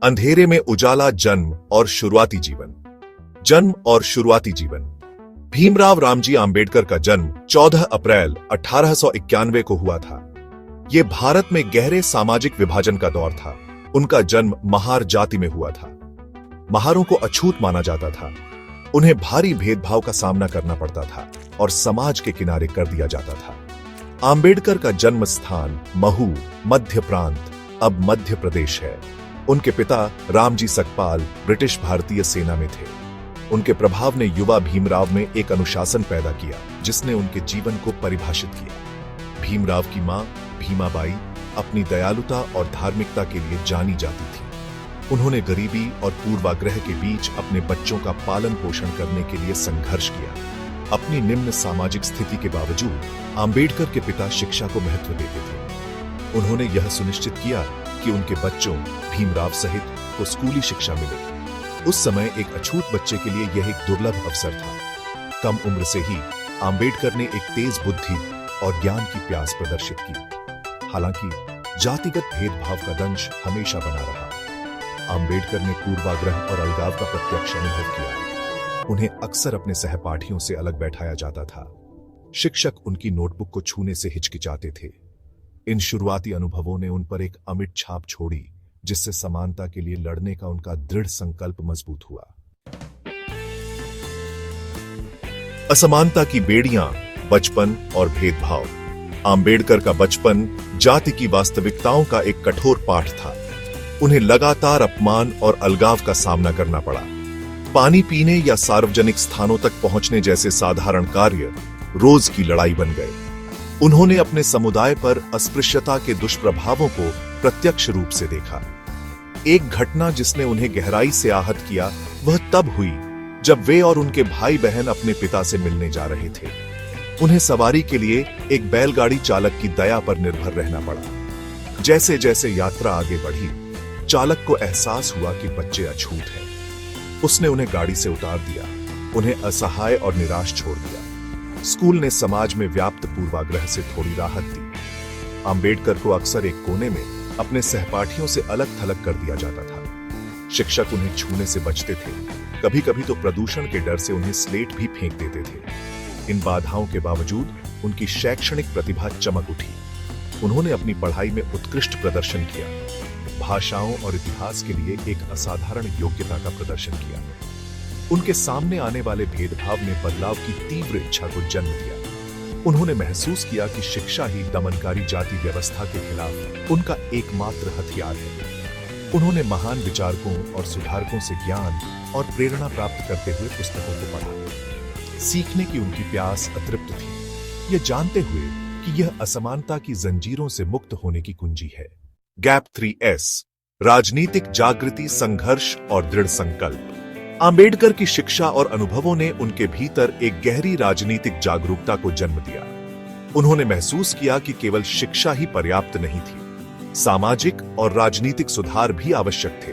अंधेरे में उजाला, जन्म और शुरुआती जीवन। जन्म और शुरुआती जीवन। भीमराव रामजी आंबेडकर का जन्म 14 अप्रैल 1891 को हुआ था। यह भारत में गहरे सामाजिक विभाजन का दौर था। उनका जन्म महार जाति में हुआ था। महारों को अछूत माना जाता था। उन्हें भारी भेदभाव का सामना करना पड़ता था और समाज के किनारे कर दिया जाता था। आंबेडकर का जन्म स्थान महू, मध्य प्रांत, अब मध्य प्रदेश है। उनके पिता रामजी सकपाल ब्रिटिश भारतीय सेना में थे। उनके प्रभाव ने युवा भीमराव में एक अनुशासन पैदा किया जिसने उनके जीवन को परिभाषित किया। भीमराव की मां भीमाबाई अपनी दयालुता और धार्मिकता के लिए जानी जाती थी। उन्होंने गरीबी और पूर्वाग्रह के बीच अपने बच्चों का पालन पोषण करने के लिए संघर्ष किया। अपनी निम्न सामाजिक स्थिति के बावजूद आंबेडकर के पिता शिक्षा को महत्व देते थे। उन्होंने यह सुनिश्चित किया कि उनके बच्चों भीमराव सहित को स्कूली शिक्षा मिले। उस समय एक अछूत बच्चे के लिए यह एक दुर्लभ अवसर था। कम उम्र से ही आंबेडकर ने एक तेज बुद्धि और ज्ञान की प्यास प्रदर्शित की। हालांकि जातिगत भेदभाव का दंश हमेशा बना रहा। आंबेडकर ने पूर्वाग्रह और अलगाव का प्रत्यक्ष अनुभव किया। उन्हें अक्सर अपने सहपाठियों से अलग बैठाया जाता था। शिक्षक उनकी नोटबुक को छूने से हिचकिचाते थे। इन शुरुआती अनुभवों ने उन पर एक अमिट छाप छोड़ी, जिससे समानता के लिए लड़ने का उनका दृढ़ संकल्प मजबूत हुआ। असमानता की बेड़ियां, बचपन और भेदभाव। आंबेडकर का बचपन जाति की वास्तविकताओं का एक कठोर पाठ था। उन्हें लगातार अपमान और अलगाव का सामना करना पड़ा। पानी पीने या सार्वजनिक स्थानों तक पहुंचने जैसे साधारण कार्य रोज की लड़ाई बन गए। उन्होंने अपने समुदाय पर अस्पृश्यता के दुष्प्रभावों को प्रत्यक्ष रूप से देखा। एक घटना जिसने उन्हें गहराई से आहत किया वह तब हुई जब वे और उनके भाई बहन अपने पिता से मिलने जा रहे थे। उन्हें सवारी के लिए एक बैलगाड़ी चालक की दया पर निर्भर रहना पड़ा। जैसे जैसे यात्रा आगे बढ़ी, चालक को एहसास हुआ कि बच्चे अछूत हैं। उसने उन्हें गाड़ी से उतार दिया, उन्हें असहाय और निराश छोड़ दिया। स्कूल ने समाज में व्याप्त पूर्वाग्रह से थोड़ी राहत दी। आंबेडकर को अक्सर एक कोने में अपने सहपाठियों से अलग थलग कर दिया जाता था। शिक्षक उन्हें छूने से बचते थे। कभी कभी तो प्रदूषण के डर से उन्हें स्लेट भी फेंक देते थे। इन बाधाओं के बावजूद उनकी शैक्षणिक प्रतिभा चमक उठी। उन्होंने अपनी पढ़ाई में उत्कृष्ट प्रदर्शन किया। भाषाओं और इतिहास के लिए एक असाधारण योग्यता का प्रदर्शन किया। उनके सामने आने वाले भेदभाव ने बदलाव की तीव्र इच्छा को जन्म दिया। उन्होंने महसूस किया कि शिक्षा ही दमनकारी जाति व्यवस्था के खिलाफ उनका एकमात्र हथियार है। उन्होंने महान विचारकों और सुधारकों से ज्ञान और प्रेरणा प्राप्त करते हुए पुस्तकों को पढ़ा। सीखने की उनकी प्यास अतृप्त थी, यह जानते हुए कि यह असमानता की जंजीरों से मुक्त होने की कुंजी है। गैप 3S, राजनीतिक जागृति, संघर्ष और दृढ़ संकल्प। आंबेडकर की शिक्षा और अनुभवों ने उनके भीतर एक गहरी राजनीतिक जागरूकता को जन्म दिया। उन्होंने महसूस किया कि केवल शिक्षा ही पर्याप्त नहीं थी, सामाजिक और राजनीतिक सुधार भी आवश्यक थे।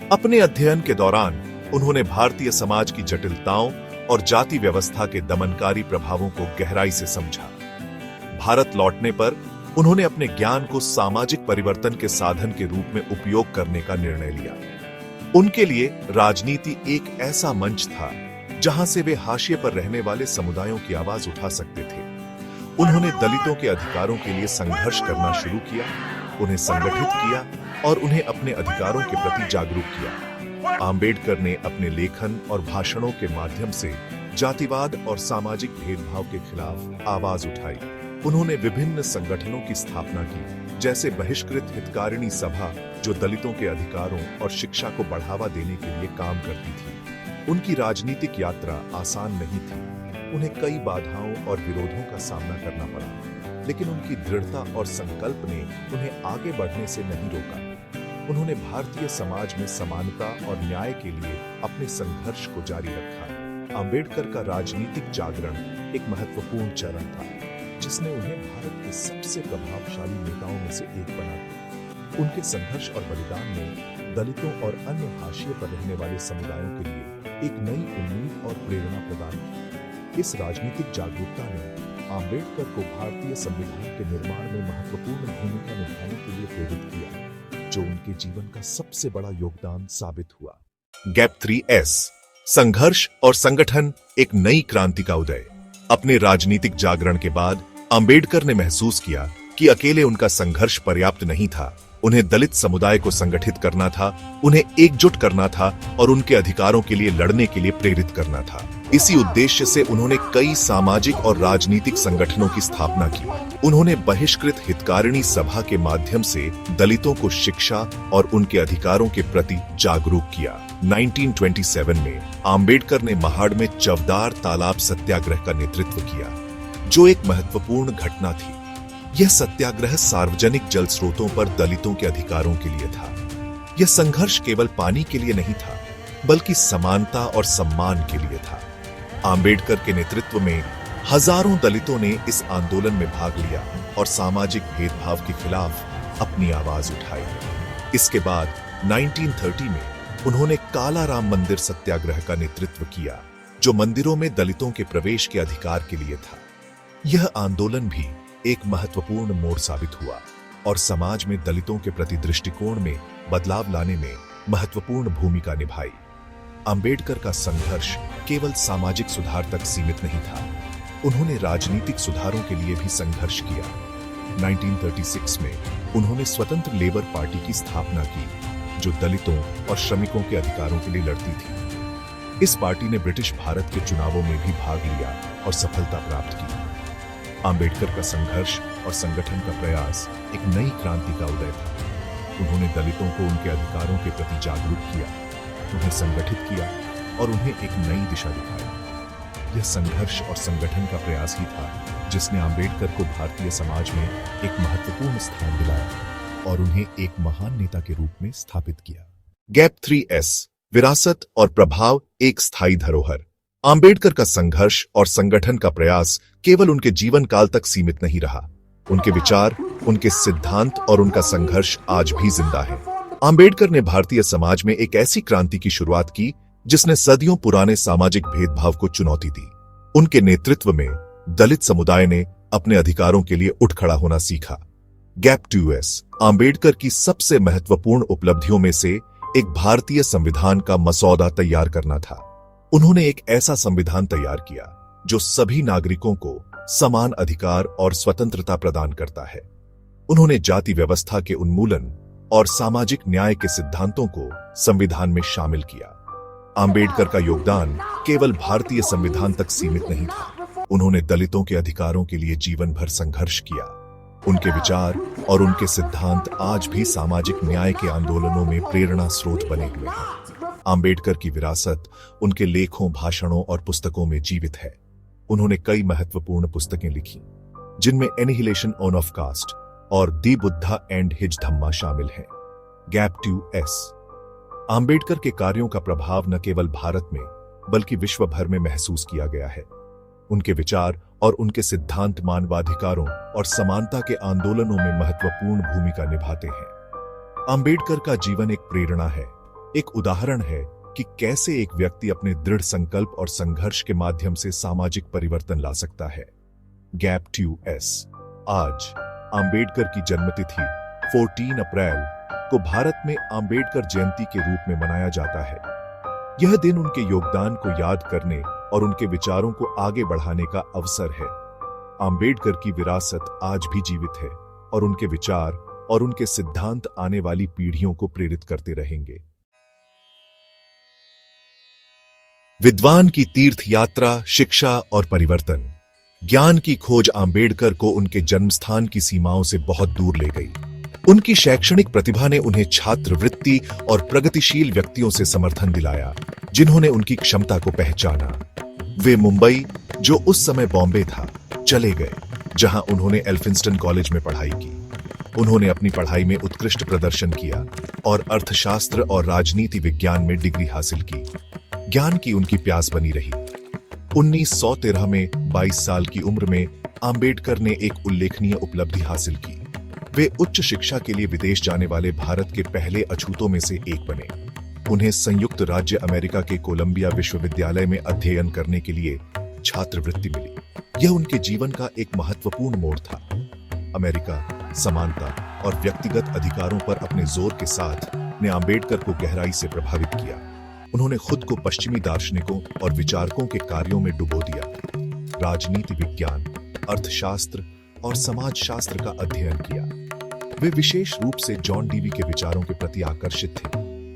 अपने अध्ययन के दौरान उन्होंने भारतीय समाज की जटिलताओं और जाति व्यवस्था के दमनकारी प्रभावों को गहराई से समझा। भारत लौटने पर उन्होंने अपने ज्ञान को सामाजिक परिवर्तन के साधन के रूप में उपयोग करने का निर्णय लिया। उनके लिए राजनीति एक ऐसा मंच था जहां से वे हाशिए पर रहने वाले समुदायों की आवाज उठा सकते थे। उन्होंने दलितों के अधिकारों के लिए संघर्ष करना शुरू किया, उन्हें संगठित किया और उन्हें अपने अधिकारों के प्रति जागरूक किया। आंबेडकर ने अपने लेखन और भाषणों के माध्यम से जातिवाद और सामाजिक भेदभाव के खिलाफ आवाज उठाई। उन्होंने विभिन्न संगठनों की स्थापना की, जैसे बहिष्कृत हितकारिणी सभा, जो दलितों के अधिकारों और शिक्षा को बढ़ावा देने के लिए काम करती थी। उनकी राजनीतिक यात्रा आसान नहीं थी। उन्हें कई बाधाओं और विरोधों का सामना करना पड़ा, लेकिन उनकी दृढ़ता और संकल्प ने उन्हें आगे बढ़ने से नहीं रोका। उन्होंने भारतीय समाज में समानता और न्याय के लिए अपने संघर्ष को जारी रखा। आंबेडकर का राजनीतिक जागरण एक महत्वपूर्ण चरण था, जिसने उन्हें भारत के सबसे प्रभावशाली नेताओं में से एक बना दिया। उनके संघर्ष और बलिदान ने दलितों और अन्य हाशिए पर रहने वाले समुदायों के लिए एक नई उम्मीद और प्रेरणा प्रदान की। इस राजनीतिक जागरूकता ने आंबेडकर को भारतीय संविधान के निर्माण में महत्वपूर्ण भूमिका निभाने के लिए प्रेरित किया, जो उनके जीवन का सबसे बड़ा योगदान साबित हुआ। गैप 3S संघर्ष और संगठन, एक नई क्रांति का उदय। अपने राजनीतिक जागरण के बाद अंबेडकर ने महसूस किया कि अकेले उनका संघर्ष पर्याप्त नहीं था। उन्हें दलित समुदाय को संगठित करना था, उन्हें एकजुट करना था और उनके अधिकारों के लिए लड़ने के लिए प्रेरित करना था। इसी उद्देश्य से उन्होंने कई सामाजिक और राजनीतिक संगठनों की स्थापना की। उन्होंने बहिष्कृत हितकारिणी सभा के माध्यम से दलितों को शिक्षा और उनके अधिकारों के प्रति जागरूक किया। 1927 में अंबेडकर ने महाड़ में चवदार तालाब सत्याग्रह का नेतृत्व किया, जो एक महत्वपूर्ण घटना थी। यह सत्याग्रह सार्वजनिक जल स्रोतों पर दलितों के अधिकारों के लिए था। यह संघर्ष केवल पानी के लिए नहीं था, बल्कि समानता और सम्मान के लिए था। अंबेडकर के नेतृत्व में हजारों दलितों ने इस आंदोलन में भाग लिया और सामाजिक भेदभाव के खिलाफ अपनी आवाज उठाई। इसके बाद 1930 में उन्होंने काला राम मंदिर सत्याग्रह का नेतृत्व किया, जो मंदिरों में दलितों के प्रवेश के अधिकार के लिए था। यह आंदोलन भी एक महत्वपूर्ण मोड़ साबित हुआ और समाज में दलितों के प्रति दृष्टिकोण में बदलाव लाने में महत्वपूर्ण भूमिका निभाई। अंबेडकर का संघर्ष केवल सामाजिक सुधार तक सीमित नहीं था, उन्होंने राजनीतिक सुधारों के लिए भी संघर्ष किया। 1936 में उन्होंने स्वतंत्र लेबर पार्टी की स्थापना की, जो दलितों और श्रमिकों के अधिकारों के लिए लड़ती थी। इस पार्टी ने ब्रिटिश भारत के चुनावों में भी भाग लिया और सफलता प्राप्त की। अंबेडकर का संघर्ष और संगठन का प्रयास एक नई क्रांति का उदय था। उन्होंने दलितों को उनके अधिकारों के प्रति जागरूक किया, उन्हें संगठित किया और उन्हें एक नई दिशा दिखाई। यह संघर्ष और संगठन का प्रयास ही था जिसने अंबेडकर को भारतीय समाज में एक महत्वपूर्ण स्थान दिलाया और उन्हें एक महान नेता के रूप में स्थापित किया। गैप 3S विरासत और प्रभाव, एक स्थायी धरोहर। अंबेडकर का संघर्ष और संगठन का प्रयास केवल उनके जीवन काल तक सीमित नहीं रहा। उनके विचार, उनके सिद्धांत और उनका संघर्ष आज भी जिंदा है। अंबेडकर ने भारतीय समाज में एक ऐसी क्रांति की शुरुआत की जिसने सदियों पुराने सामाजिक भेदभाव को चुनौती दी। उनके नेतृत्व में दलित समुदाय ने अपने अधिकारों के लिए उठ खड़ा होना सीखा। गैप 2S अंबेडकर की सबसे महत्वपूर्ण उपलब्धियों में से एक भारतीय संविधान का मसौदा तैयार करना था। उन्होंने एक ऐसा संविधान तैयार किया जो सभी नागरिकों को समान अधिकार और स्वतंत्रता प्रदान करता है। उन्होंने जाति व्यवस्था के उन्मूलन और सामाजिक न्याय के सिद्धांतों को संविधान में शामिल किया। अंबेडकर का योगदान केवल भारतीय संविधान तक सीमित नहीं था, उन्होंने दलितों के अधिकारों के लिए जीवन भर संघर्ष किया। उनके विचार और उनके सिद्धांत आज भी सामाजिक न्याय के आंदोलनों में प्रेरणा स्रोत बने हुए हैं। अंबेडकर की विरासत उनके लेखों, भाषणों और पुस्तकों में जीवित है। उन्होंने कई महत्वपूर्ण पुस्तकें लिखी, जिनमें एनिहिलेशन ऑफ कास्ट और दी बुद्धा एंड हिज धम्मा शामिल हैं। गैप 2S अंबेडकर के कार्यों का प्रभाव न केवल भारत में बल्कि विश्व भर में महसूस किया गया है। उनके विचार और उनके सिद्धांत मानवाधिकारों और समानता के आंदोलनों में महत्वपूर्ण भूमिका निभाते हैं। अंबेडकर का जीवन एक प्रेरणा है, एक उदाहरण है कि कैसे एक व्यक्ति अपने दृढ़ संकल्प और संघर्ष के माध्यम से सामाजिक परिवर्तन ला सकता है। गैप 2S आज अंबेडकर की जन्मतिथि 14 अप्रैल को भारत में अंबेडकर जयंती के रूप में मनाया जाता है। यह दिन उनके योगदान को याद करने और उनके विचारों को आगे बढ़ाने का अवसर है। अंबेडकर की विरासत आज भी जीवित है और उनके विचार और उनके सिद्धांत आने वाली पीढ़ियों को प्रेरित करते रहेंगे। विद्वान की तीर्थ यात्रा, शिक्षा और परिवर्तन। ज्ञान की खोज अंबेडकर को उनके जन्मस्थान की सीमाओं से बहुत दूर ले गई। उनकी शैक्षणिक प्रतिभा ने उन्हें छात्रवृत्ति और प्रगतिशील व्यक्तियों से समर्थन दिलाया, जिन्होंने उनकी क्षमता को पहचाना। वे मुंबई, जो उस समय बॉम्बे था, चले गए, जहां उन्होंने एल्फिंस्टन कॉलेज में पढ़ाई की। उन्होंने अपनी पढ़ाई में उत्कृष्ट प्रदर्शन किया और अर्थशास्त्र और राजनीति विज्ञान में डिग्री हासिल की। ज्ञान की उनकी प्यास बनी रही। 1913 में 22 साल की उम्र में अंबेडकर ने एक उल्लेखनीय उपलब्धि हासिल की। वे उच्च शिक्षा के लिए विदेश जाने वाले भारत के पहले अछूतों में से एक बने। उन्हें संयुक्त राज्य अमेरिका के कोलंबिया विश्वविद्यालय में अध्ययन करने के लिए छात्रवृत्ति मिली। यह उनके जीवन का एक महत्वपूर्ण मोड़ था। अमेरिका समानता और व्यक्तिगत अधिकारों पर अपने जोर के साथ ने आम्बेडकर को गहराई से प्रभावित किया। उन्होंने खुद को पश्चिमी दार्शनिकों और विचारकों के कार्यों में डुबो दिया। राजनीति विज्ञान, अर्थशास्त्र और समाजशास्त्र का अध्ययन किया। वे विशेष रूप से जॉन डीवी के विचारों के प्रति आकर्षित थे,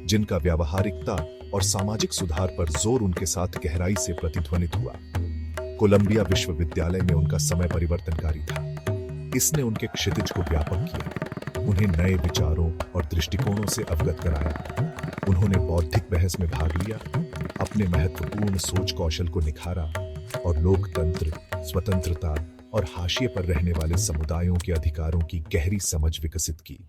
जिनका व्यावहारिकता और सामाजिक सुधार पर जोर उनके साथ गहराई से प्रतिध्वनित हुआ। कोलंबिया विश्वविद्यालय में उनका समय परिवर्तनकारी था। इसने उनके क्षितिज को व्यापक किया, उन्हें नए विचारों और दृष्टिकोणों से अवगत कराया। उन्होंने बौद्धिक बहस में भाग लिया, अपने महत्वपूर्ण सोच कौशल को निखारा और लोकतंत्र, स्वतंत्रता और हाशिए पर रहने वाले समुदायों के अधिकारों की गहरी समझ विकसित की।